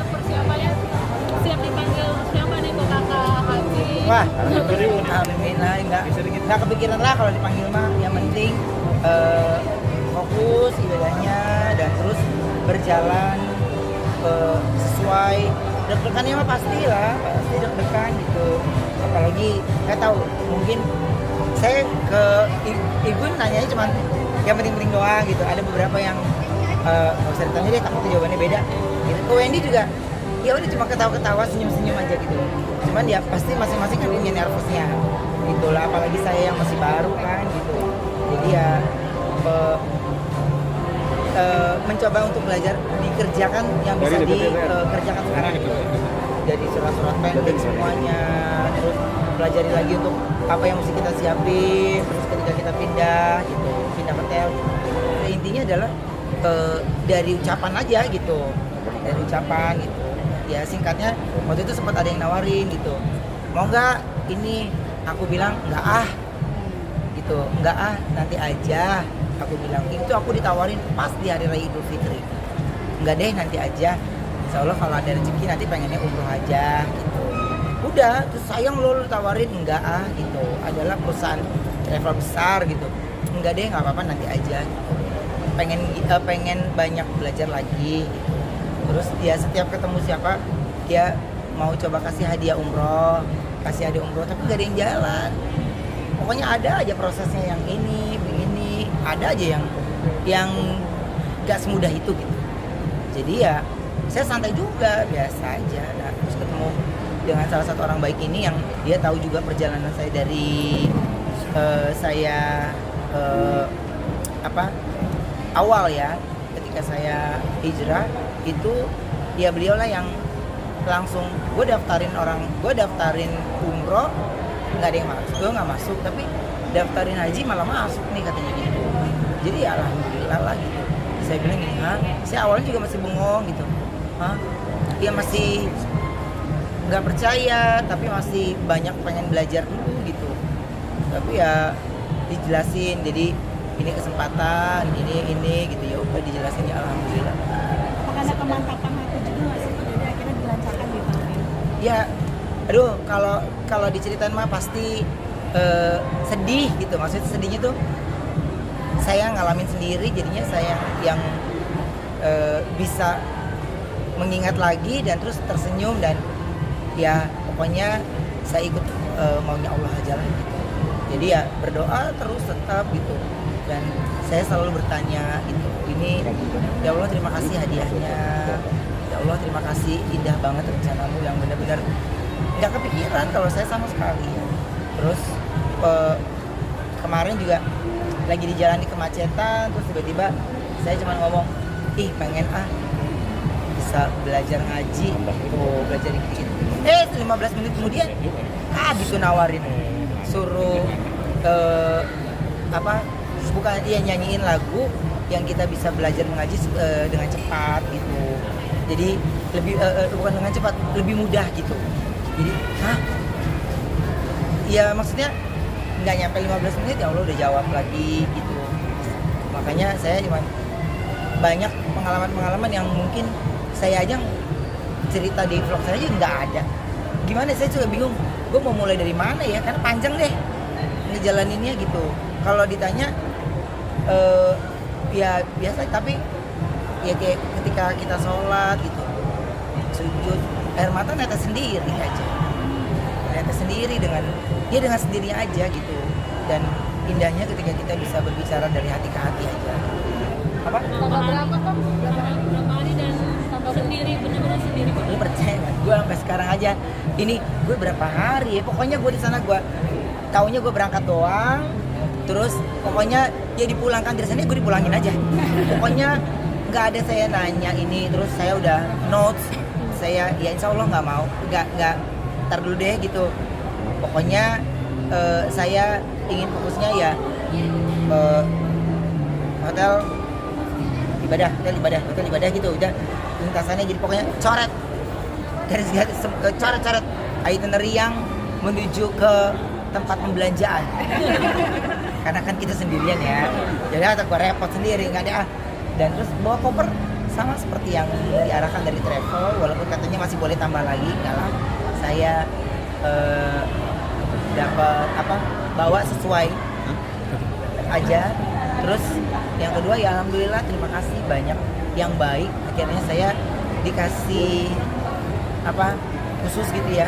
Persiapannya siap dipanggil siapa nih kok kakak haji? Wah, alhamdulillah nggak kepikiran lah kalau dipanggil mah. Yang penting fokus ibadahnya dan terus berjalan sesuai. Deg-degannya mah pasti deg-degan gitu. Apalagi nggak tahu, mungkin saya ke ibu nanyanya cuma yang penting-penting doang gitu. Ada beberapa yang nggak usah ditanya deh, takutnya jawabannya beda. Gitu. Ke Wendy juga, ya udah cuma ketawa-ketawa, senyum-senyum aja gitu. Cuman ya pasti masing-masing kan punya nervousnya, gitulah. Apalagi saya yang masih baru kan gitu. Jadi ya mencoba untuk belajar dikerjakan yang bisa dikerjakan sekarang gitu. Jadi surat-surat pending semuanya, terus pelajari lagi untuk apa yang mesti kita siapin, terus ketika kita pindah gitu, pindah hotel. Nah, intinya adalah dari ucapan aja gitu, dari ucapan gitu. Ya singkatnya waktu itu sempat ada yang nawarin gitu, mau nggak ini, aku bilang nggak gitu, nggak nanti aja. Aku bilang itu aku ditawarin pas di hari raya Idul Fitri, nggak deh nanti aja. Insya Allah kalau ada rezeki nanti pengennya umroh aja gitu. Udah, terus sayang lo tawarin enggak gitu. Adalah perusahaan travel besar gitu. Enggak deh, nggak apa-apa nanti aja. Gitu. Pengen banyak belajar lagi. Gitu. Terus dia setiap ketemu siapa dia mau coba kasih hadiah umroh, tapi nggak ada yang jalan. Pokoknya ada aja prosesnya yang ini, begini, ada aja yang nggak semudah itu gitu. Jadi ya saya santai juga, biasa aja. Nah, terus ketemu dengan salah satu orang baik ini yang dia tahu juga perjalanan saya dari awal ya, ketika saya hijrah itu ya beliau lah yang langsung gue daftarin umroh nggak ada yang masuk, gue nggak masuk, tapi daftarin haji malah masuk nih katanya gitu. Jadi ya alhamdulillah lah gitu. Saya bilang gini, saya awalnya juga masih bengong gitu. Dia masih nggak percaya, tapi masih banyak pengen belajar dulu gitu. Tapi ya dijelasin, jadi ini kesempatan, ini gitu, ya udah dijelasin, ya alhamdulillah. Apakah ada kemantapan hati juga nggak sih, jadi akhirnya dilancarkan gitu? Ya, aduh kalau diceritain mah pasti sedih gitu. Maksudnya sedihnya tuh saya ngalamin sendiri, jadinya saya yang bisa mengingat lagi dan terus tersenyum dan ya pokoknya saya ikut maunya Allah aja lah gitu. Jadi ya berdoa terus tetap gitu, dan saya selalu bertanya gitu, ini ya Allah terima kasih hadiahnya, ya Allah terima kasih, indah banget rencanamu yang benar-benar nggak kepikiran kalau saya sama sekali. Terus kemarin juga lagi di jalan di kemacetan, terus tiba-tiba saya cuma ngomong, pengen bisa belajar ngaji, belajar dikit. 15 menit kemudian gitu nawarin, suruh bukan dia nyanyiin lagu yang kita bisa belajar mengaji dengan cepat gitu. Jadi lebih bukan dengan cepat, lebih mudah gitu. Jadi ya maksudnya nggak nyampe 15 menit ya Allah udah jawab lagi gitu. Makanya saya cuma banyak pengalaman-pengalaman yang mungkin saya aja cerita di vlog saya aja nggak ada. Gimana, saya juga bingung, gue mau mulai dari mana ya, karena panjang deh ngejalaninnya gitu. Kalau ditanya ya biasa, tapi ya kayak ketika kita sholat gitu, sujud, air mata netes sendiri aja, netes sendiri dengan sendirinya aja gitu. Dan indahnya ketika kita bisa berbicara dari hati ke hati aja. Apa? Tanggal berapa kan? Berapa hari dan tanggal sendiri, benar-benar sendiri. Lu percaya nggak? Gue sampai sekarang aja, ini gue berapa hari ya? Pokoknya gue di sana, gue taunya gue berangkat doang. Terus pokoknya dia dipulangkan dari sana, gue dipulangin aja. Pokoknya nggak ada saya nanya ini, terus saya udah notes. Saya ya insya Allah nggak mau, nggak ntar dulu deh gitu. Pokoknya saya ingin fokusnya ya hotel ibadah gitu. Udah lintasannya jadi pokoknya coret itinerary yang menuju ke tempat pembelanjaan. karena kan kita sendirian ya, jadi atau gue repot sendiri nggak ada. Dan terus bawa koper sama seperti yang diarahkan dari travel, walaupun katanya masih boleh tambah lagi, nggak lah. Saya dapat bawa sesuai aja. Terus yang kedua ya alhamdulillah, terima kasih banyak yang baik. Akhirnya saya dikasih khusus gitu ya,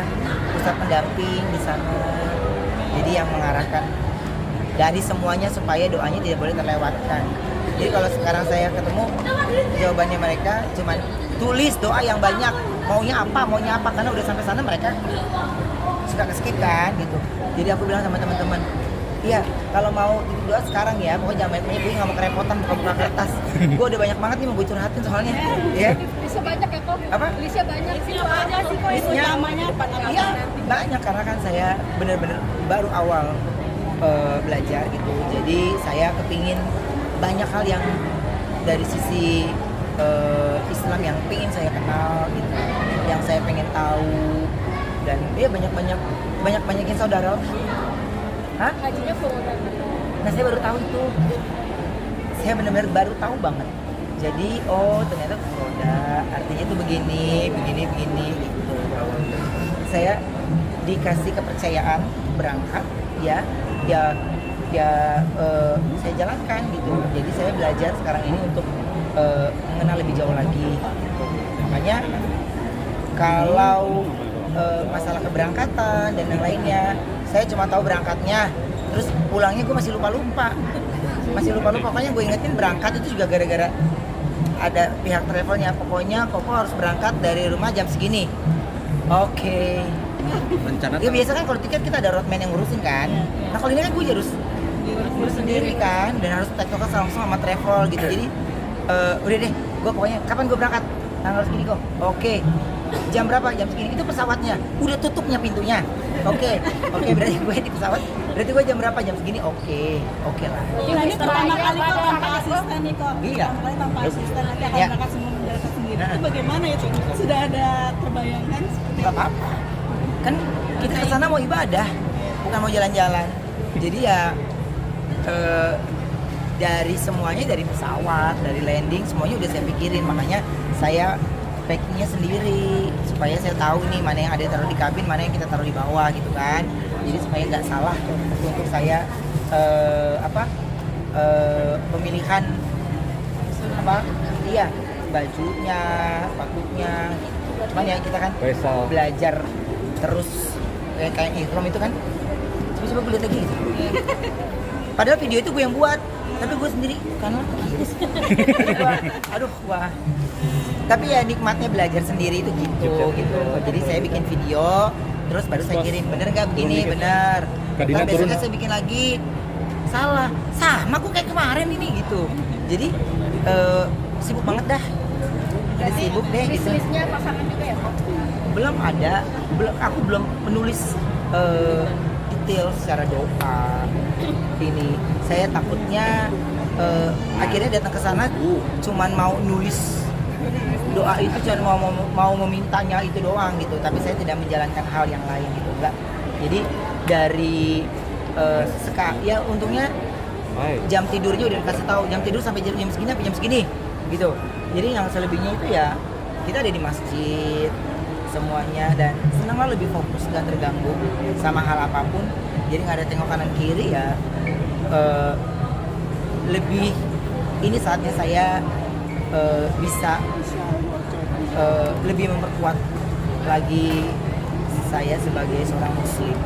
pusat pendamping di sana. Jadi yang mengarahkan dari semuanya supaya doanya tidak boleh terlewatkan. Jadi kalau sekarang saya ketemu, jawabannya mereka cuman tulis doa yang banyak, maunya apa, karena udah sampai sana mereka suka skip kan gitu. Jadi aku bilang sama teman-teman, iya kalau mau doa sekarang ya, pokoknya jangan banyak-banyak, gue nggak mau kerepotan buka kertas. Gue udah banyak banget nih mau gue curhatin soalnya. Ya. Listnya banyak ya kok? Apa? Listnya banyak sih kok. Listnya namanya apa? Iya banyak, karena kan saya bener-bener baru awal belajar gitu. Jadi saya kepingin banyak hal yang dari sisi Islam yang pengen saya kenal gitu, yang saya pengen tahu. Dan dia banyakin saudara. Hah? Hajinya furoda. Nah saya baru tahu itu. Saya benar-benar baru tahu banget. Jadi ternyata furoda artinya itu begini gitu. Saya dikasih kepercayaan berangkat ya saya jalankan gitu. Jadi saya belajar sekarang ini untuk mengenal lebih jauh lagi gitu. Makanya kalau masalah keberangkatan dan yang lainnya, saya cuma tahu berangkatnya, terus pulangnya gue masih lupa pokoknya gue ingetin berangkat itu juga gara-gara ada pihak travelnya, pokoknya Koko harus berangkat dari rumah jam segini. Oke. Rencana Ya biasa kan kalau tiket kita ada roadman yang ngurusin kan. Nah kalau ini kan gue harus ngurus sendiri kan, dan harus tektokan langsung sama travel gitu. Jadi udah deh, gue pokoknya kapan gue berangkat, tanggal segini kok. Oke. Jam berapa? Jam segini. Itu pesawatnya udah tutupnya pintunya. Oke, berarti gue di pesawat. Berarti gue jam berapa? Jam segini. Oke lah. Ini pertama kali kok tanpa asisten nih kok. Iya. Pertama kali tanpa asisten, nanti akan Ya. berangkat semua menjalankan sendiri. Nah. Itu bagaimana itu? Sudah ada terbayangkan? Gak apa-apa. Kan kita kesana mau ibadah, bukan mau jalan-jalan. Jadi ya dari semuanya, dari pesawat, dari landing, semuanya udah saya pikirin. Makanya saya packingnya sendiri supaya saya tahu nih mana yang ada taruh di kabin, mana yang kita taruh di bawah gitu kan. Jadi supaya nggak salah untuk saya pemilihan bajunya, sepatunya. Cuman ya kita kan belajar terus kayak ihram itu kan. Coba gue lihat lagi gitu. Padahal video itu gue yang buat, tapi gue sendiri karena wah. Tapi ya nikmatnya belajar sendiri itu gitu. Jadi saya bikin video, terus baru saya kirim, bener nggak begini, bener. Kalau besoknya saya bikin lagi, salah, sama aku kayak kemarin ini gitu. Jadi sibuk banget dah. Jadi sibuk deh gitu. Listnya pasangan juga ya kok? Belum ada, aku belum menulis detail secara doa. Ini saya takutnya akhirnya datang ke sana cuman mau nulis doa itu, cuma mau memintanya itu doang gitu, tapi saya tidak menjalankan hal yang lain gitu, enggak. Jadi dari ya untungnya jam tidurnya udah dikasih tahu, jam tidur sampai jam segini sampai jam segini gitu. Jadi yang selebihnya itu ya kita ada di masjid semuanya, dan senanglah lebih fokus, gak terganggu sama hal apapun. Jadi nggak ada tengok kanan kiri ya. Lebih ini saatnya saya bisa lebih memperkuat lagi saya sebagai seorang muslim.